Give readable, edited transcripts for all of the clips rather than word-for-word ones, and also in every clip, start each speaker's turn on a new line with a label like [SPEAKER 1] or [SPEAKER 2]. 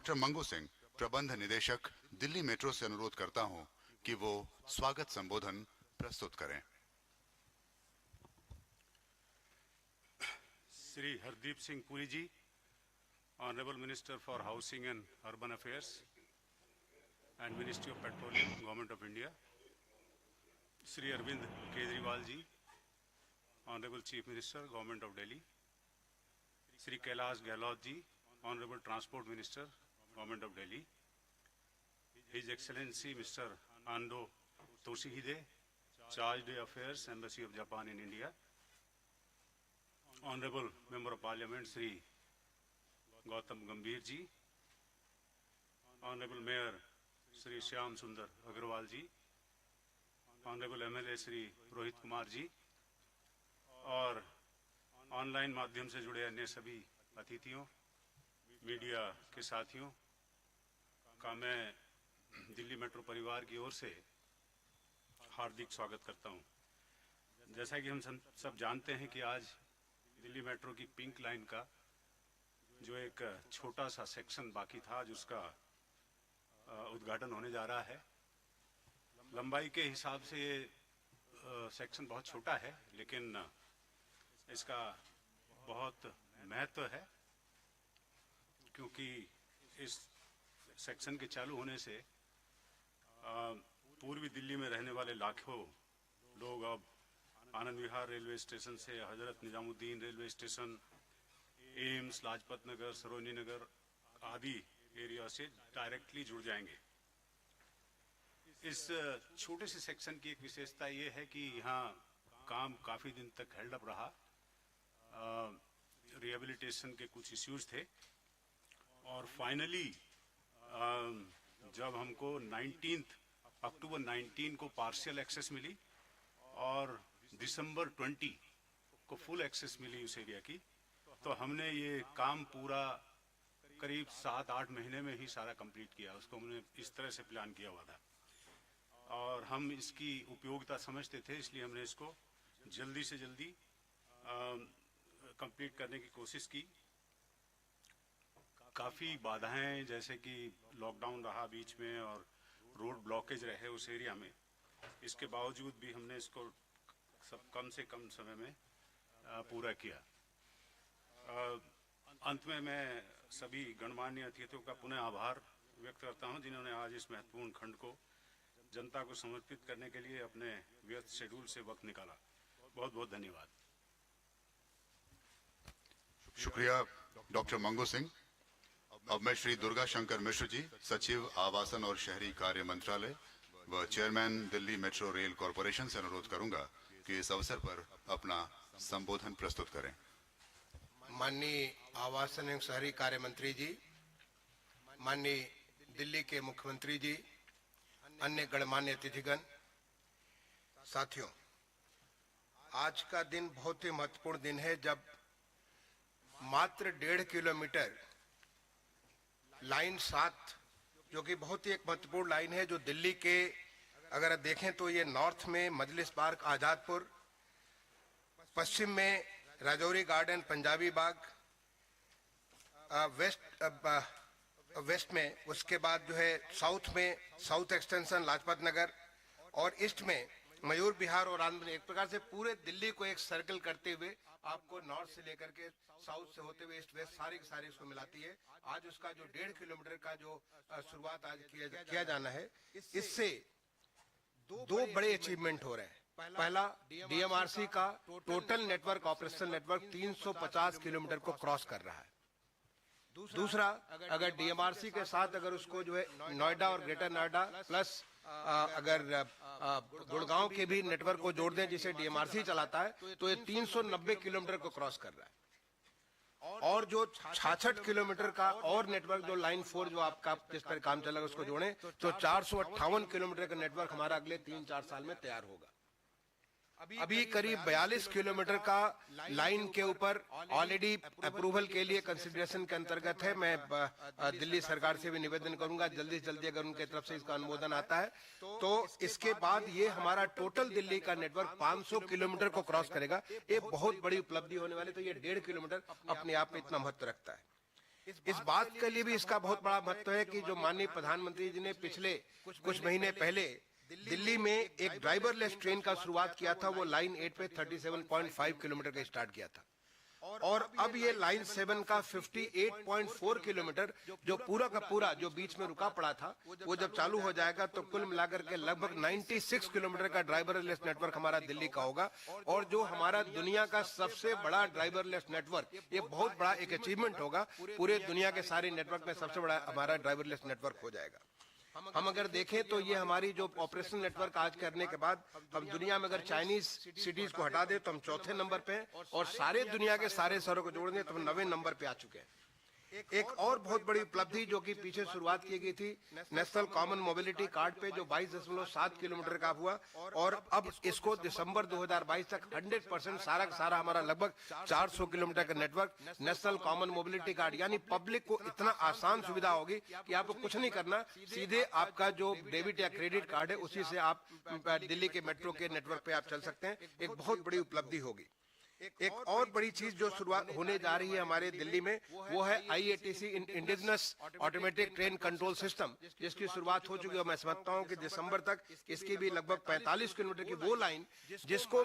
[SPEAKER 1] Doctor Mangu Singh, प्रबंध निदेशक, Delhi metro से अनुरोध करता हूं कि वो स्वागत संबोधन प्रस्तुत करें।
[SPEAKER 2] Shri Hardeep Singh Puri ji, honourable minister for housing and urban affairs and ministry of petroleum, government of India. Shri Arvind Kejriwal ji, honourable chief minister, government of Delhi. Shri Kailash Gahlot ji, honourable transport minister, government of Delhi. His excellency mister Ando Toshihide, charge d'affaires, embassy of Japan in India. Honourable member of parliament Shri Gautam Gambhir ji, honourable mayor Shri Shyam Sundar Agarwal ji, honourable MLA Shri Rohit Kumar ji और online माध्यम से जुड़े अन्य सभी अतिथियों, media के साथियों का मैं दिल्ली मेट्रो परिवार की ओर से हार्दिक स्वागत करता हूं। जैसा कि हम सब जानते हैं कि आज दिल्ली मेट्रो की पिंक लाइन का जो एक छोटा सा सेक्शन बाकी था, आज उसका उद्घाटन होने जा रहा है। लंबाई के हिसाब से ये सेक्शन बहुत छोटा है, लेकिन इसका बहुत महत्व है, क्योंकि इस सेक्शन के चालू होने से पूर्वी दिल्ली में रहने वाले लाखों लोग अब आनंद विहार रेलवे स्टेशन से हजरत निजामुद्दीन रेलवे स्टेशन, एम्स, लाजपत नगर, सरोजनी नगर आदि एरिया से डायरेक्टली जुड़ जाएंगे। इस छोटे से सेक्शन की एक विशेषता ये है कि यहाँ काम काफ़ी दिन तक हेल्ड अप रहा। रिहेबिलिटेशन के कुछ इश्यूज थे और फाइनली जब हमको अक्टूबर 19 को पार्शियल एक्सेस मिली और दिसंबर 20 को फुल एक्सेस मिली उस एरिया की, तो हमने ये काम पूरा करीब 7-8 महीने में ही सारा कंप्लीट किया। उसको हमने इस तरह से प्लान किया हुआ था और हम इसकी उपयोगिता समझते थे, इसलिए हमने इसको जल्दी से जल्दी कंप्लीट करने की कोशिश की। काफ़ी बाधाएं, जैसे कि लॉकडाउन रहा बीच में और रोड ब्लॉकेज रहे उस एरिया में, इसके बावजूद भी हमने इसको सब कम से कम समय में पूरा किया। अंत में मैं सभी गणमान्य अतिथियों का पुनः आभार व्यक्त करता हूं, जिन्होंने आज इस महत्वपूर्ण खंड को जनता को समर्पित करने के लिए अपने व्यस्त शेड्यूल से वक्त निकाला। बहुत बहुत धन्यवाद।
[SPEAKER 1] शुक्रिया डॉक्टर मंगू सिंह। अब मैं श्री दुर्गा शंकर मिश्र जी, सचिव आवासन और शहरी कार्य मंत्रालय व chairman Delhi metro rail corporation से अनुरोध करूंगा कि इस अवसर पर अपना संबोधन प्रस्तुत करें।
[SPEAKER 3] माननीय आवासन एवं शहरी कार्य मंत्री जी, माननीय दिल्ली के मुख्यमंत्री जी, अन्य गणमान्य अतिथिगण, साथियों, आज का दिन बहुत ही महत्वपूर्ण दिन है, जब मात्र 1.5 किलोमीटर लाइन 7, जो कि बहुत ही एक महत्वपूर्ण लाइन है, जो दिल्ली के अगर देखें तो ये नॉर्थ में मजलिस पार्क, आजादपुर, पश्चिम में राजौरी गार्डन, पंजाबी बाग, वेस्ट में उसके बाद जो है साउथ में साउथ एक्सटेंशन लाजपत नगर और ईस्ट में मयूर विहार और आनंद। एक प्रकार से पूरे दिल्ली को एक सर्कल करते हुए आपको नॉर्थ से लेकर के साउथ से होते हुए ईस्ट वेस्ट सारी की सारी इसको मिलाती है। आज उसका जो 1.5 किलोमीटर का जो शुरुआत आज किया जाना है, इससे दो बड़े अचीवमेंट हो रहे हैं। पहला, डीएमआरसी का total network, operational network 350 kilometre को क्रॉस कर रहा है। दूसरा, अगर डीएमआरसी के साथ अगर उसको जो है नोएडा और ग्रेटर नोएडा प्लस अगर गुड़गांव के भी नेटवर्क को जोड़ दें जिसे डीएमआरसी चलाता है, तो ये 390 किलोमीटर को क्रॉस कर रहा है। और जो 66 किलोमीटर का और नेटवर्क जो लाइन 4 जो आपका जिस पर काम चल रहा है उसको जोड़ें तो 458 किलोमीटर का नेटवर्क हमारा अगले 3-4 साल में तैयार होगा। अभी करीब 42 किलोमीटर का लाइन के ऊपर ऑलरेडी अप्रूवल के लिए कंसिडरेशन के अंतर्गत है। मैं दिल्ली सरकार से भी निवेदन करूंगा जल्दी से जल्दी अगर उनके तरफ से इसका अनुमोदन आता है तो इसके बाद ये हमारा टोटल दिल्ली का नेटवर्क 500 किलोमीटर को क्रॉस करेगा। ये बहुत बड़ी उपलब्धि होने वाली। तो ये 1.5 किलोमीटर अपने आप में इतना महत्व रखता है। इस बात के लिए भी इसका बहुत बड़ा महत्व है कि जो माननीय प्रधानमंत्री जी ने पिछले कुछ महीने पहले दिल्ली में एक ड्राइवरलेस ट्रेन का शुरुआत किया था, वो लाइन 8 पे 37.5 किलोमीटर का स्टार्ट किया था और अब ये लाइन 7 का 58.4 किलोमीटर जो पूरा का पूरा जो बीच में रुका पड़ा था, वो जब चालू हो जाएगा तो कुल मिलाकर के लगभग 96 किलोमीटर का ड्राइवरलेस नेटवर्क हमारा दिल्ली का होगा। और जो हमारा दुनिया का सबसे बड़ा ड्राइवरलेस नेटवर्क, ये बहुत बड़ा एक अचीवमेंट होगा। पूरे दुनिया के सारे नेटवर्क में सबसे बड़ा हमारा ड्राइवरलेस नेटवर्क हो जाएगा। हम अगर देखें तो ये हमारी जो ऑपरेशन नेटवर्क आज करने के बाद हम दुनिया में अगर चाइनीज सिटीज को हटा दे तो हम चौथे नंबर पे हैं और सारे दुनिया के सारे शहरों को जोड़ दें तो हम 9वें नंबर पे आ चुके हैं। एक और बहुत बड़ी उपलब्धि जो कि पीछे शुरुआत की गई थी नेशनल कॉमन मोबिलिटी कार्ड पे, जो 22.7 किलोमीटर का हुआ और अब इसको दिसंबर 2022 तक 100% सारा का सारा हमारा लगभग 400 किलोमीटर का network national common mobility card, यानी पब्लिक को इतना आसान सुविधा होगी कि आपको कुछ नहीं करना, सीधे आपका जो डेबिट या क्रेडिट कार्ड है उसी से आप दिल्ली के मेट्रो के नेटवर्क पे आप चल सकते हैं। एक बहुत बड़ी उपलब्धि होगी। एक और बड़ी चीज जो शुरुआत होने जा रही है हमारे दिल्ली में, वो है IATC indigenous automatic train control system, जिसकी शुरुआत हो चुकी है। मैं समझता हूं कि दिसंबर तक इसकी भी लगभग 45 किलोमीटर की वो लाइन जिसको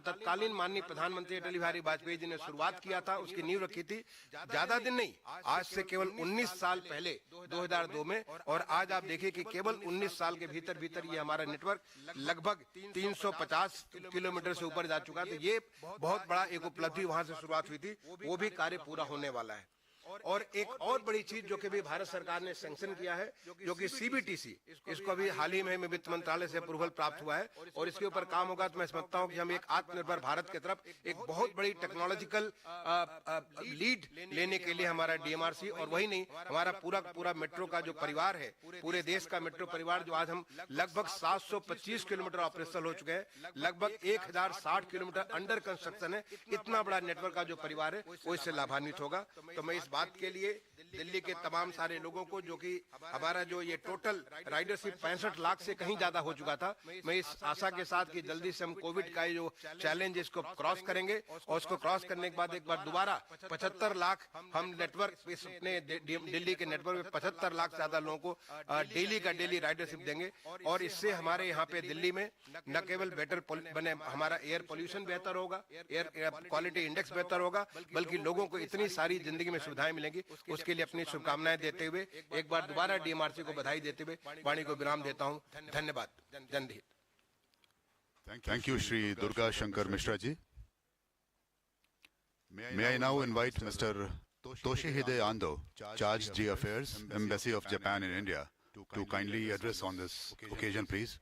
[SPEAKER 3] तत्कालीन माननीय प्रधानमंत्री अटल बिहारी वाजपेयी जी ने शुरुआत किया था, उसकी नींव रखी थी ज्यादा दिन नहीं, आज से केवल 19 साल पहले 2002 में। और आज आप देखिए कि केवल 19 साल के भीतर ये हमारा नेटवर्क लगभग 350 किलोमीटर से ऊपर जा चुका है। तो ये बहुत बड़ा एक उपलब्धि वहां से शुरुआत हुई थी, वो भी कार्य पूरा होने वाला है। और एक और बड़ी चीज जो कि भी भारत सरकार ने सैंक्शन किया है, जो कि CBTC, इसको अभी हाल ही में वित्त मंत्रालय से अप्रूवल प्राप्त हुआ है और इसके ऊपर काम होगा। तो मैं समझता हूं कि हम एक आत्मनिर्भर भारत की तरफ एक बहुत बड़ी टेक्नोलॉजिकल लीड लेने के लिए हमारा DMRC, और वही नहीं, हमारा पूरा मेट्रो का जो परिवार है, पूरे देश का मेट्रो परिवार, जो आज हम लगभग 725 किलोमीटर ऑपरेशनल हो चुके हैं, लगभग 1060 किलोमीटर अंडर कंस्ट्रक्शन है। इतना बड़ा नेटवर्क का जो परिवार है वो इससे लाभान्वित होगा। तो मैं इस बात के लिए दिल्ली के तमाम सारे लोगों को, जो कि हमारा जो ये टोटल राइडरशिप 65 लाख से कहीं ज्यादा हो चुका था, मैं इस आशा के साथ कि जल्दी से हम कोविड का जो चैलेंज इसको क्रॉस करेंगे और उसको क्रॉस करने के बाद एक बार दोबारा 75 लाख हम नेटवर्क अपने दिल्ली के नेटवर्क में 75 लाख से ज्यादा लोगों को डेली का डेली राइडरशिप देंगे। और इससे हमारे यहाँ पे दिल्ली में न केवल बेटर बने, हमारा एयर पोल्यूशन बेहतर होगा, एयर क्वालिटी इंडेक्स बेहतर होगा, बल्कि लोगों को इतनी सारी जिंदगी में सुविधाएं मिलेंगी। उसके लिए अपनी शुभकामनाएं देते हुए एक बार दोबारा DMRC को बधाई देते हुए वाणी को विराम देता हूं। धन्यवाद। जय Hind.
[SPEAKER 1] Thank you, Shri Durga Shankar Mishra ji. May I now invite Mr. Toshihide Ando, Charge G Affairs, Embassy of Japan in India, to kindly address on this occasion, please.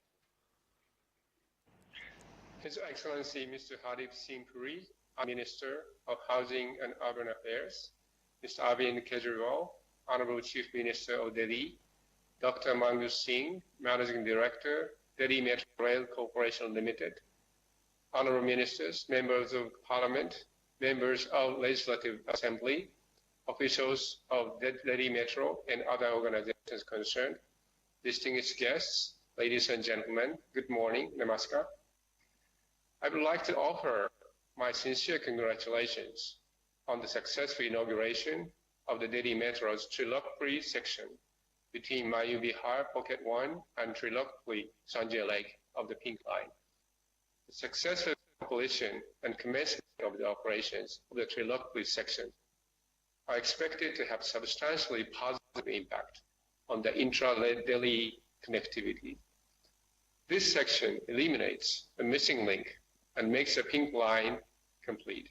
[SPEAKER 4] His Excellency Mr. Hardip Singh Puri, Minister of Housing and Urban Affairs, Mr. Arvind Kejriwal, Honorable Chief Minister of Delhi, Dr. Mangus Singh, Managing Director, Delhi Metro Rail Corporation Limited, Honorable Ministers, Members of Parliament, Members of Legislative Assembly, officials of Delhi Metro and other organizations concerned, distinguished guests, ladies and gentlemen, good morning, namaskar. I would like to offer my sincere congratulations on the successful inauguration of the Delhi Metro's Trilokpuri section between Mayu Vihar Pocket 1 and Trilokpuri Sanjay Lake of the Pink Line. The successful completion and commencement of the operations of the Trilokpuri section are expected to have substantially positive impact on the intra-Delhi connectivity. This section eliminates the missing link and makes the Pink Line complete.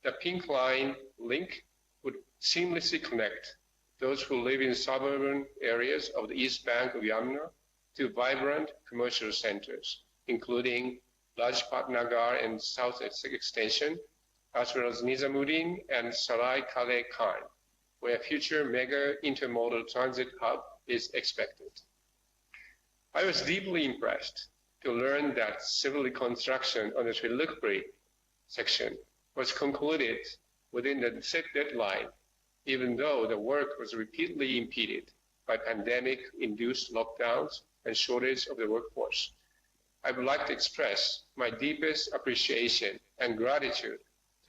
[SPEAKER 4] The Pink Line link would seamlessly connect those who live in suburban areas of the east bank of Yamuna to vibrant commercial centers, including Lajpat Nagar and South Extension, as well as Nizamuddin and Sarai Kale Khan, where future mega intermodal transit hub is expected. I was deeply impressed to learn that civil construction on the Trilokpuri section was concluded within the set deadline, even though the work was repeatedly impeded by pandemic-induced lockdowns and shortage of the workforce. I would like to express my deepest appreciation and gratitude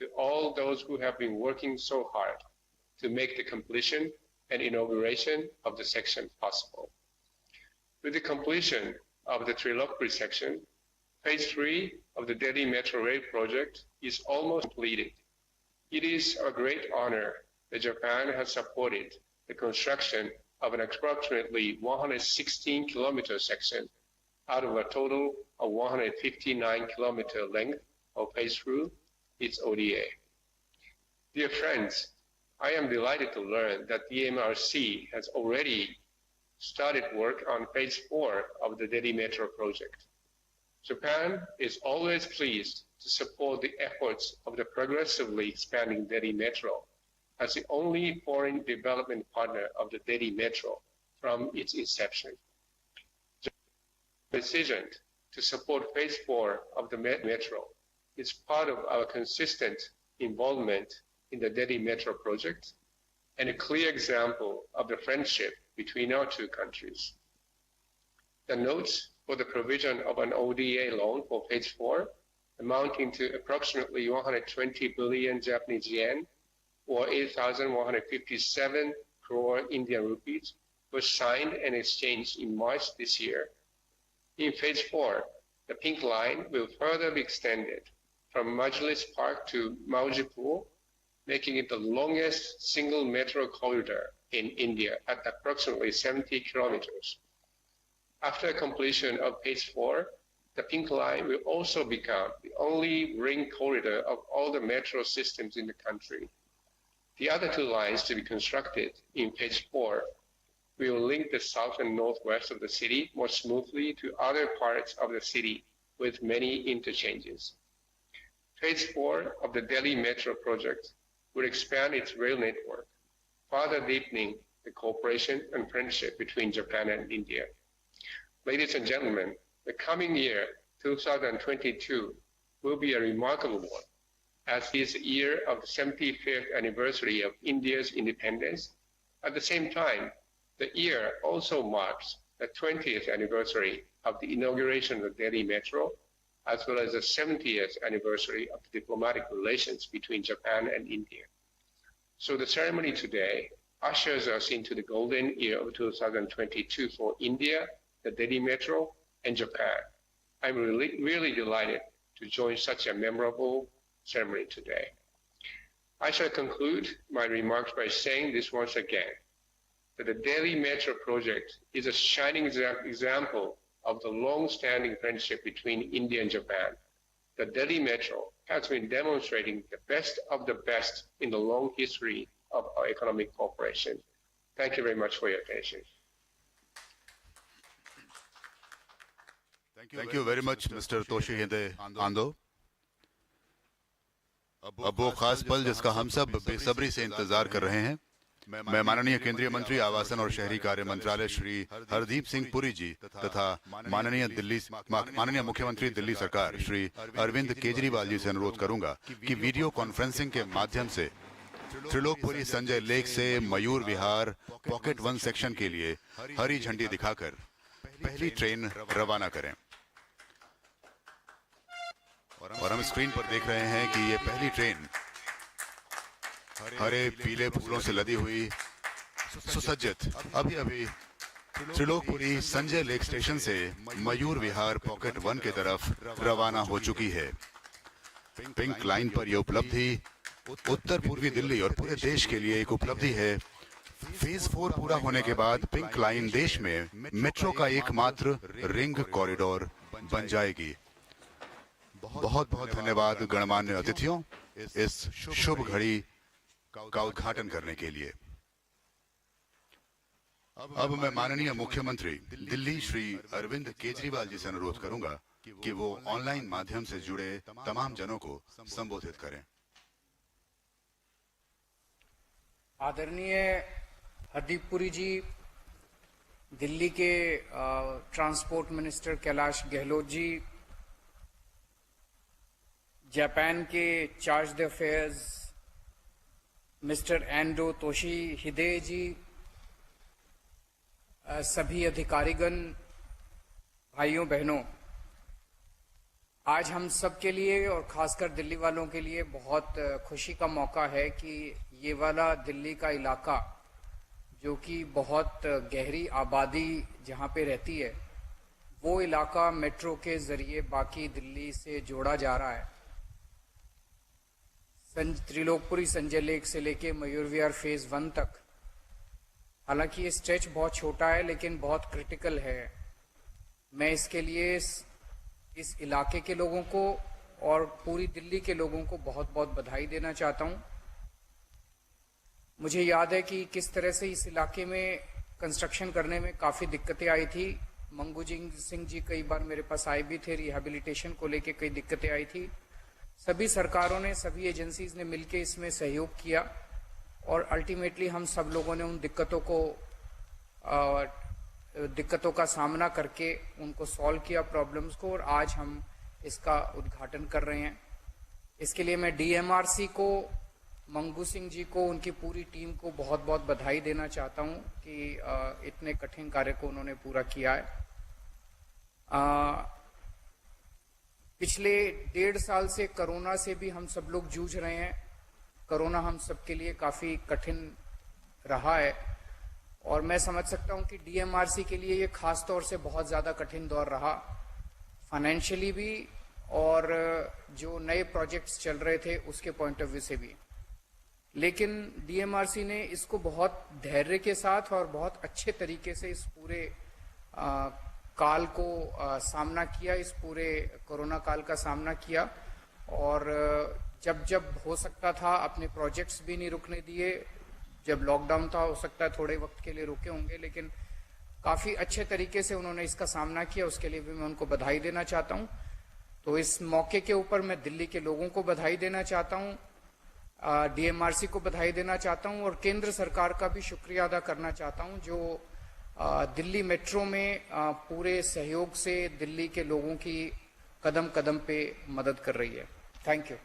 [SPEAKER 4] to all those who have been working so hard to make the completion and inauguration of the section possible. With the completion of the Trilokpuri section, Phase 3 of the Delhi Metro Rail project is almost completed. It is a great honor that Japan has supported the construction of an approximately 116-kilometer section out of a total of 159-kilometer length of Phase 3, its ODA. Dear friends, I am delighted to learn that the MRC has already started work on Phase 4 of the Delhi Metro project. Japan is always pleased to support the efforts of the progressively expanding Delhi Metro as the only foreign development partner of the Delhi Metro from its inception. The decision to support Phase 4 of the Metro is part of our consistent involvement in the Delhi Metro project and a clear example of the friendship between our two countries. The notes for the provision of an ODA loan for Phase 4, amounting to approximately 120 billion Japanese yen, or 8,157 crore Indian rupees, was signed and exchanged in March this year. In Phase 4, the Pink Line will further be extended from Majlis Park to Maujipur, making it the longest single metro corridor in India at approximately 70 kilometers. After completion of Phase 4, the Pink Line will also become the only ring corridor of all the metro systems in the country. The other two lines to be constructed in Phase 4 will link the south and northwest of the city more smoothly to other parts of the city with many interchanges. Phase 4 of the Delhi Metro project will expand its rail network, further deepening the cooperation and friendship between Japan and India. Ladies and gentlemen, the coming year, 2022, will be a remarkable one, as it is the year of the 75th anniversary of India's independence. At the same time, the year also marks the 20th anniversary of the inauguration of the Delhi Metro, as well as the 70th anniversary of the diplomatic relations between Japan and India. So the ceremony today ushers us into the golden year of 2022 for India, the Delhi Metro, and Japan. I'm really delighted to join such a memorable ceremony today. I shall conclude my remarks by saying this once again, that the Delhi Metro project is a shining example of the long-standing friendship between India and Japan. The Delhi Metro has been demonstrating the best of the best in the long history of our economic cooperation. Thank you very much for your attention.
[SPEAKER 1] Thank you very much, Mr. Toshihide Ando. अब वो खास पल जिसका हम सब बेसब्री से इंतजार कर रहे हैं, मैं माननीय केंद्रीय मंत्री आवासन और शहरी कार्य मंत्रालय श्री हरदीप सिंह पुरी जी तथा माननीय मुख्यमंत्री दिल्ली सरकार श्री अरविंद केजरीवाल जी से अनुरोध करूंगा कि वीडियो कॉन्फ्रेंसिंग के माध्यम से त्रिलोकपुरी संजय लेक से मयूर विहार पॉकेट 1 सेक्शन के लिए हरी झंडी दिखाकर पहली ट्रेन रवाना करें। और हम स्क्रीन पर देख रहे हैं कि ये पहली ट्रेन हरे पीले फूलों से लदी हुई सुसज्जित अभी त्रिलोकपुरी संजय लेक स्टेशन से मयूर विहार पॉकेट 1 की तरफ रवाना हो चुकी है। पिंक लाइन पर यह उपलब्धि उत्तर पूर्वी दिल्ली और पूरे देश के लिए एक उपलब्धि है। फेज 4 पूरा होने के बाद पिंक लाइन देश में मेट्रो का एकमात्र रिंग कॉरिडोर बन जाएगी। बहुत बहुत धन्यवाद गणमान्य अतिथियों इस शुभ घड़ी का उद्घाटन करने के लिए। अब मैं माननीय मुख्यमंत्री दिल्ली श्री अरविंद केजरीवाल जी से अनुरोध करूंगा कि वो ऑनलाइन माध्यम से जुड़े तमाम जनों को संबोधित करें।
[SPEAKER 5] आदरणीय हरदीप पुरी जी, दिल्ली के transport minister Kailash Gahlot ji, Japan के charge d'affaires mister Ando Toshihide ji, सभी अधिकारीगण, भाइयों बहनों, आज हम सब के लिए और खासकर दिल्ली वालों के लिए बहुत खुशी का मौका है कि ये वाला दिल्ली का इलाका जो कि बहुत गहरी आबादी जहाँ पे रहती है, वो इलाका मेट्रो के जरिए बाकी दिल्ली से जोड़ा जा रहा है। त्रिलोकपुरी संजय लेक से लेके मयूर विहार फेज 1 तक। हालांकि ये स्ट्रेच बहुत छोटा है लेकिन बहुत क्रिटिकल है। मैं इसके लिए इस इलाके के लोगों को और पूरी दिल्ली के लोगों को बहुत बहुत बधाई देना चाहता हूं। मुझे याद है कि किस तरह से इस इलाके में कंस्ट्रक्शन करने में काफ़ी दिक्कतें आई थी। मंगू सिंह जी कई बार मेरे पास आए भी थे, रिहैबिलिटेशन को लेके कई दिक्कतें आई थी। सभी सरकारों ने, सभी एजेंसीज ने मिलकर इसमें सहयोग किया और अल्टीमेटली हम सब लोगों ने उन दिक्कतों का सामना करके उनको सॉल्व किया, प्रॉब्लम्स को, और आज हम इसका उद्घाटन कर रहे हैं। इसके लिए मैं डीएमआरसी को, मंगू सिंह जी को, उनकी पूरी टीम को बहुत बहुत बधाई देना चाहता हूं कि इतने कठिन कार्य को उन्होंने पूरा किया है। पिछले 1.5 साल से कोरोना से भी हम सब लोग जूझ रहे हैं। कोरोना हम सबके लिए काफ़ी कठिन रहा है और मैं समझ सकता हूं कि डीएमआरसी के लिए ये खास तौर से बहुत ज़्यादा कठिन दौर रहा, फाइनेंशियली भी और जो नए प्रोजेक्ट्स चल रहे थे उसके पॉइंट ऑफ व्यू से भी। लेकिन डीएमआरसी ने इसको बहुत धैर्य के साथ और बहुत अच्छे तरीके से इस पूरे काल को सामना किया, इस पूरे कोरोना काल का सामना किया और जब जब हो सकता था अपने प्रोजेक्ट्स भी नहीं रुकने दिए। जब लॉकडाउन था हो सकता है थोड़े वक्त के लिए रुके होंगे, लेकिन काफ़ी अच्छे तरीके से उन्होंने इसका सामना किया, उसके लिए भी मैं उनको बधाई देना चाहता हूँ। तो इस मौके के ऊपर मैं दिल्ली के लोगों को बधाई देना चाहता हूँ, डीएमआरसी को बधाई देना चाहता हूँ और केंद्र सरकार का भी शुक्रिया अदा करना चाहता हूँ जो दिल्ली मेट्रो में पूरे सहयोग से दिल्ली के लोगों की कदम कदम पे मदद कर रही है। Thank you.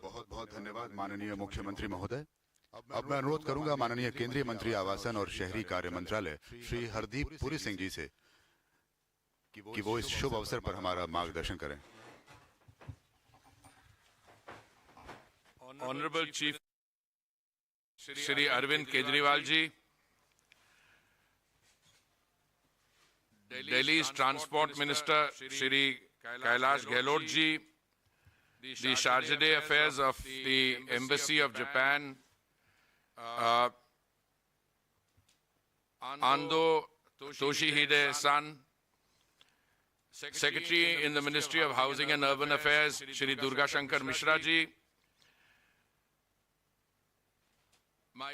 [SPEAKER 1] बहुत बहुत धन्यवाद माननीय मुख्यमंत्री महोदय। अब मैं अनुरोध करूंगा माननीय केंद्रीय मंत्री आवासन और शहरी कार्य मंत्रालय श्री हरदीप पुरी सिंह जी से कि वो इस शुभ अवसर पर हमारा मार्गदर्शन करें।
[SPEAKER 6] Honorable Chief Shri Arvind Kejriwal ji, Delhi's Transport Minister Shri Kailash Gehlot ji, the Charge d'Affaires of the Embassy of Japan, Ando Toshihide-san, Secretary in the Ministry of Housing and Urban Affairs Shri Durga Shankar Mishra ji,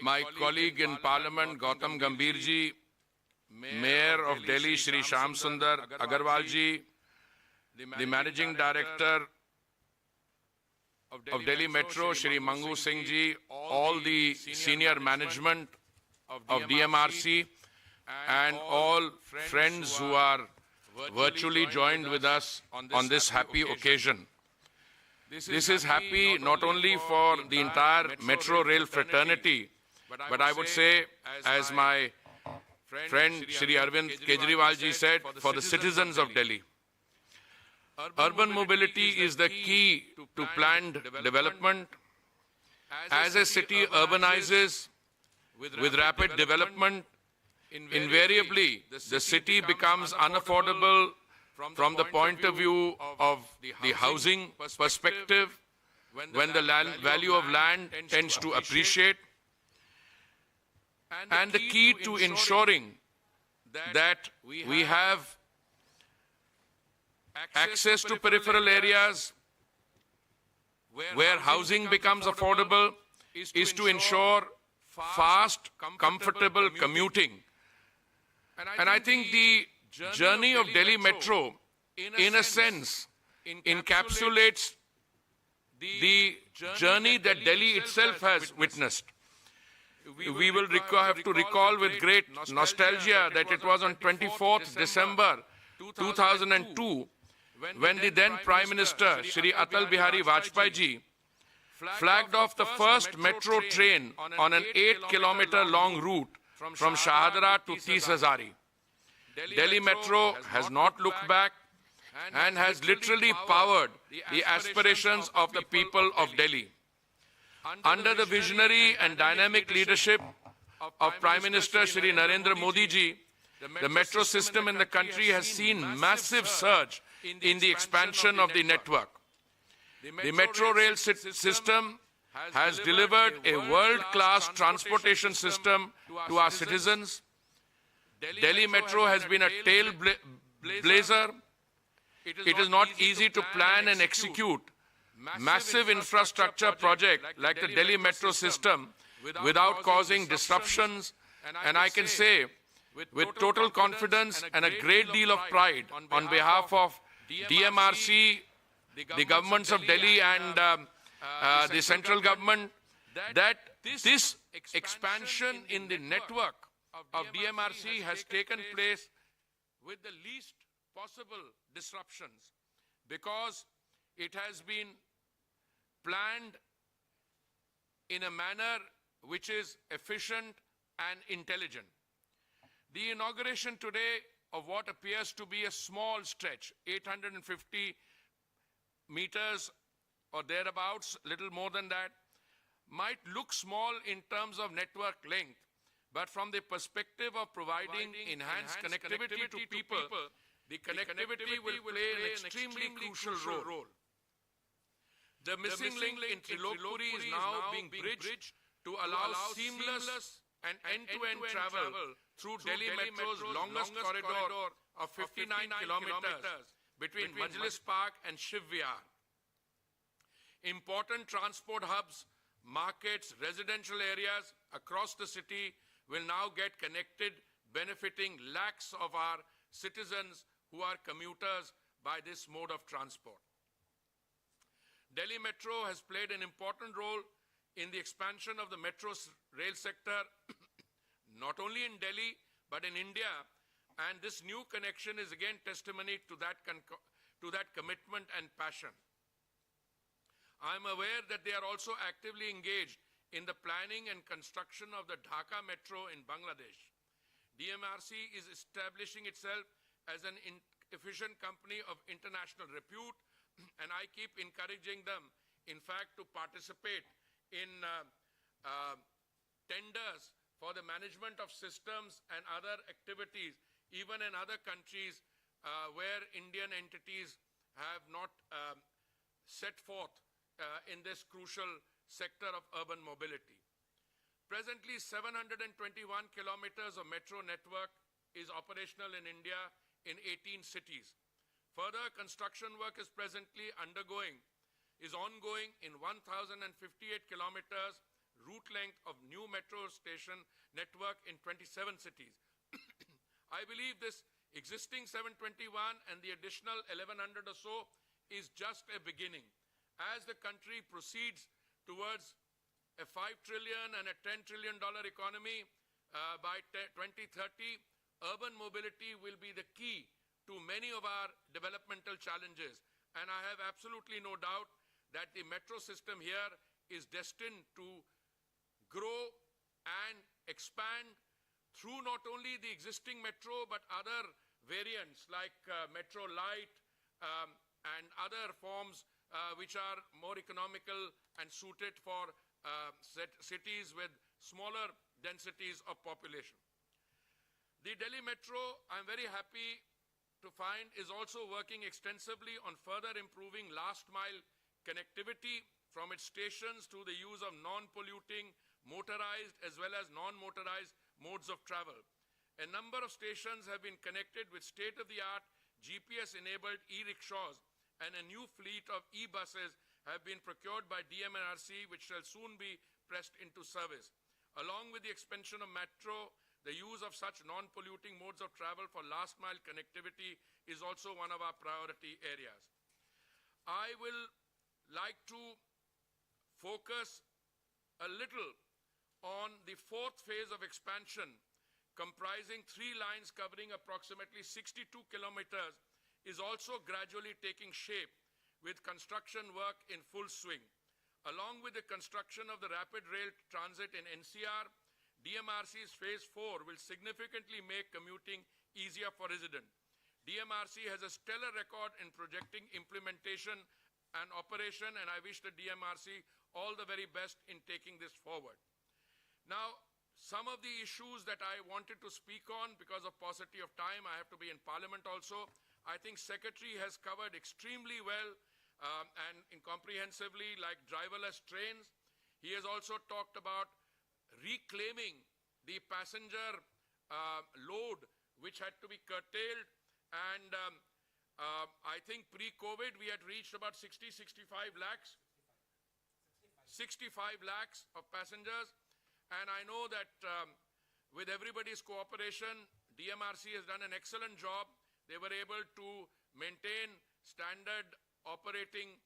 [SPEAKER 6] my colleague in Parliament Gautam Gambhir ji, Mayor of Delhi Shri Shyam Sundar Agarwal ji, the Managing Director of Delhi Metro Shri Mangu Singh ji, all the senior management of DMRC and all friends who are virtually joined with us on this happy occasion. This is happy not only for the entire metro rail fraternity, but I would say, as my friend Shri Arvind Kejriwal ji said, for the citizens of Delhi. Urban mobility is the key to planned development. As a city urbanizes with rapid development, invariably the city becomes unaffordable from the point of view of the housing perspective, when the value of land tends to appreciate, and the key to ensuring that we have access to peripheral areas where housing becomes affordable is to ensure fast, comfortable commuting. And I think the journey of Delhi Metro, in a sense, encapsulates the journey that Delhi itself has witnessed. We will have to recall with great nostalgia that it was on 24th December 2002 when the then Prime Minister, Shri Atal Bihari Vajpayee ji, flagged off the first metro train on an 8-kilometer long route from Shahadra to Tis Hazari. Delhi Metro has not looked back and has literally powered the aspirations of the people of Delhi. Under the visionary and dynamic leadership of Prime Minister Shri Narendra Modi ji, the metro system in the country has seen massive surge in the expansion of the network. The metro rail system has delivered a world-class transportation system to our citizens. Delhi Metro has been a trailblazer. It is not easy to plan and execute massive infrastructure project like the Delhi Metro system without causing disruptions, and I can say with total confidence and a great deal of pride on behalf of DMRC, the governments of Delhi and the central government, that this expansion in the network of DMRC has taken place with the least possible disruptions, because it has been planned in a manner which is efficient and intelligent. The inauguration today of what appears to be a small stretch, 850 meters or thereabouts, little more than that, might look small in terms of network length, but from the perspective of providing enhanced connectivity to people, the connectivity will play an extremely crucial role. The missing link in Trilokpuri is now being bridged to allow seamless and end-to-end travel through Delhi Metro's longest corridor of 59 kilometers between Majlis Park and Shiv Vihar. Important transport hubs, markets, residential areas across the city will now get connected, benefiting lakhs of our citizens who are commuters by this mode of transport. Delhi Metro has played an important role in the expansion of the metro rail sector, not only in Delhi, but in India. And this new connection is again testimony to that commitment and passion. I am aware that they are also actively engaged in the planning and construction of the Dhaka Metro in Bangladesh. DMRC is establishing itself as an efficient company of international repute, and I keep encouraging them, in fact, to participate in tenders for the management of systems and other activities, even in other countries where Indian entities have not set forth in this crucial sector of urban mobility. Presently, 721 kilometers of metro network is operational in India in 18 cities. Further construction work is ongoing in 1,058 kilometers route length of new metro station network in 27 cities. I believe this existing 721 and the additional 1,100 or so is just a beginning. As the country proceeds towards a $5 trillion and a $10 trillion economy by 2030, urban mobility will be the key to many of our developmental challenges. And I have absolutely no doubt that the metro system here is destined to grow and expand through not only the existing metro, but other variants like Metro Light and other forms which are more economical and suited for cities with smaller densities of population. The Delhi Metro, I'm very happy to find, is also working extensively on further improving last-mile connectivity from its stations to the use of non-polluting, motorized as well as non-motorized modes of travel. A number of stations have been connected with state-of-the-art GPS-enabled e-rickshaws, and a new fleet of e-buses have been procured by DMRC, which shall soon be pressed into service. Along with the expansion of metro, the use of such non-polluting modes of travel for last-mile connectivity is also one of our priority areas. I will like to focus a little on the fourth phase of expansion, comprising 3 lines covering approximately 62 kilometers, is also gradually taking shape with construction work in full swing. Along with the construction of the rapid rail transit in NCR, DMRC's Phase 4 will significantly make commuting easier for residents. DMRC has a stellar record in projecting implementation and operation, and I wish the DMRC all the very best in taking this forward. Now, some of the issues that I wanted to speak on, because of paucity of time, I have to be in Parliament also. I think Secretary has covered extremely well and incomprehensively, like driverless trains. He has also talked about reclaiming the passenger load which had to be curtailed, and I think pre-COVID we had reached about 65 lakhs of passengers, and I know that with everybody's cooperation, DMRC has done an excellent job. They were able to maintain standard operating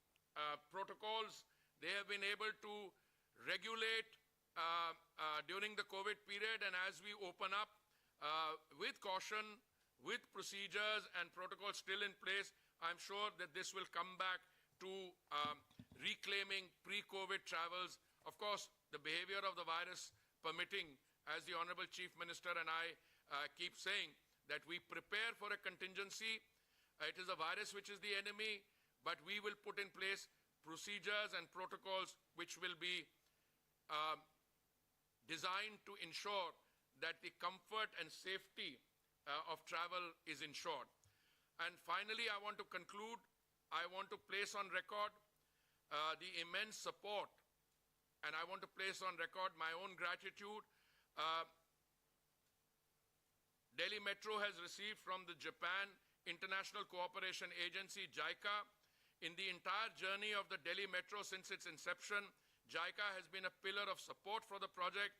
[SPEAKER 6] protocols. They have been able to regulate during the COVID period, and as we open up with caution, with procedures and protocols still in place, I'm sure that this will come back to reclaiming pre-COVID travels. Of course, the behavior of the virus permitting, as the Honorable Chief Minister and I keep saying, that we prepare for a contingency. It is a virus which is the enemy, but we will put in place procedures and protocols which will be designed to ensure that the comfort and safety of travel is ensured. And finally, I want to conclude. I want to place on record the immense support, and I want to place on record my own gratitude. Delhi Metro has received from the Japan International Cooperation Agency, JICA. In the entire journey of the Delhi Metro since its inception, JICA has been a pillar of support for the project.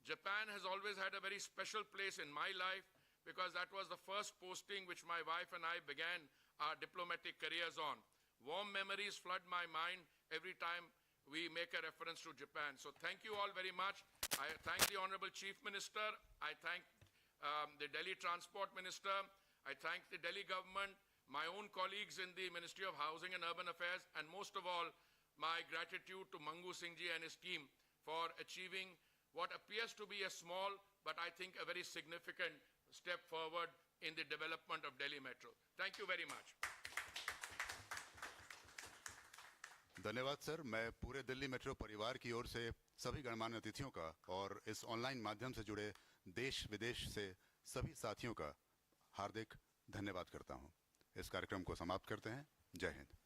[SPEAKER 6] Japan has always had a very special place in my life because that was the first posting which my wife and I began our diplomatic careers on. Warm memories flood my mind every time we make a reference to Japan. So thank you all very much. I thank the Honorable Chief Minister. I thank the Delhi Transport Minister. I thank the Delhi government, my own colleagues in the Ministry of Housing and Urban Affairs, and most of all, my gratitude to Mangu Singh ji and his team for achieving what appears to be a small, but I think a very significant step forward in the development of Delhi Metro. Thank you very much.
[SPEAKER 1] धन्यवाद sir. मैं पूरे Delhi metro परिवार की ओर से सभी गणमान्य अतिथियों का और इस ऑनलाइन माध्यम से जुड़े देश विदेश से सभी साथियों का हार्दिक धन्यवाद करता हूं। इस कार्यक्रम को समाप्त करते हैं। जय हिंद।